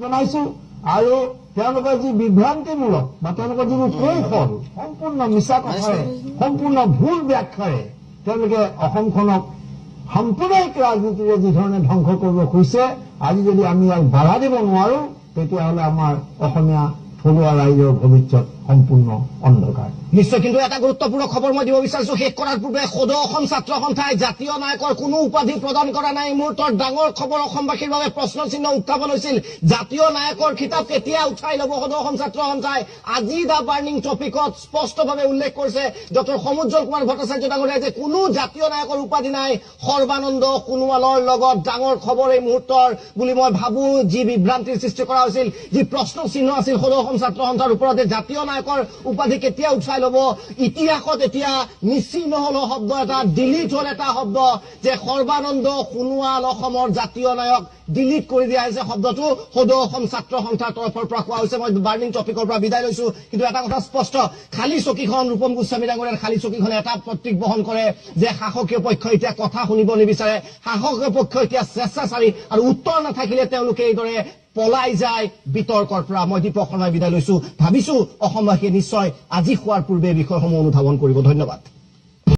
জনাইছো আৰু তেওঁলোকৰ যি বিভ্ৰান্তিমূলক বা তেওঁলোকৰ যিবোৰ কৌশল সম্পূৰ্ণ মিছা কথাৰে সম্পূৰ্ণ ভুল ব্যাখ্যাৰে তেওঁলোকে অসমখনক সাম্প্ৰদায়িক ৰাজনীতিৰে যি ধৰণে ধ্বংস কৰিব খুজিছে আজি যদি আমি ইয়াক বাধা দিব নোৱাৰো তেতিয়াহ'লে আমাৰ অসমীয়া থলুৱা ৰাইজৰ ভৱিষ্যত সম্পূৰ্ণ অন্ধকাৰ। নিশ্চয় কিন্তু এটা গুৰুত্বপূৰ্ণ খবৰ মই দিব বিচাৰিছো শেষ কৰাৰ পূৰ্বে সদৌ অসম ছাত্ৰ সন্থাই জাতীয় নায়কৰ কোনো উপাধি প্ৰদান কৰা নাই। মুহূৰ্তৰ ডাঙৰ খবৰ অসমবাসীৰ বাবে প্ৰশ্ন চিহ্ন উত্থাপন হৈছিল। জাতীয় নায়কৰ খিতাপ কেতিয়া উঠাই ল'ব সদৌ অসম ছাত্ৰ সন্থাই? আজি দা বাৰ্নিং টপিকত স্পষ্টভাৱে উল্লেখ কৰিছে ডক্টৰ সমুজ্জ্বল কুমাৰ ভট্টাচাৰ্য ডাঙৰীয়াই যে কোনো জাতীয় নায়কৰ উপাধি নাই। সৰ্বানন্দ সোণোৱালৰ লগত ডাঙৰ খবৰ এই মুহূৰ্তৰ বুলি মই ভাবো। যি বিভ্ৰান্তিৰ সৃষ্টি কৰা হৈছিল, যি প্ৰশ্ন চিহ্ন আছিল সদৌ অসম ছাত্ৰ সন্থাৰ ওপৰত জাতীয় নায়কৰ উপাধি কেতিয়া উঠাই ল'ব, ইতিহাসত এতিয়া মিছি নহ'ল শব্দ এটা, ডিলিট হ'ল এটা শব্দ যে সৰ্বানন্দ সোণোৱাল অসমৰ জাতীয় নায়ক ডিলিট কৰি দিয়া হৈছে। শব্দটো সদৌ অসম ছাত্ৰ সন্থাৰ তৰফৰ পৰা কোৱা হৈছে। মই বাৰ্নিং টপিকৰ পৰা বিদায় লৈছো, কিন্তু এটা কথা স্পষ্ট, খালী চকীখন ৰূপম গোস্বামী ডাঙৰীয়াৰ খালী চকীখনে এটা প্ৰতীক বহন কৰে যে শাসকীয় পক্ষ এতিয়া কথা শুনিব নিবিচাৰে, শাসকীয় পক্ষ এতিয়া স্বেচ্ছাচাৰী আৰু উত্তৰ নাথাকিলে তেওঁলোকে এইদৰে পলাই যায় বিতৰ্কৰ পৰা। মই দীপক শৰ্মাই বিদায় লৈছো। ভাবিছো অসমবাসীয়ে নিশ্চয় আজি শোৱাৰ পূৰ্বে বিষয়সমূহ অনুধাৱন কৰিব। ধন্যবাদ।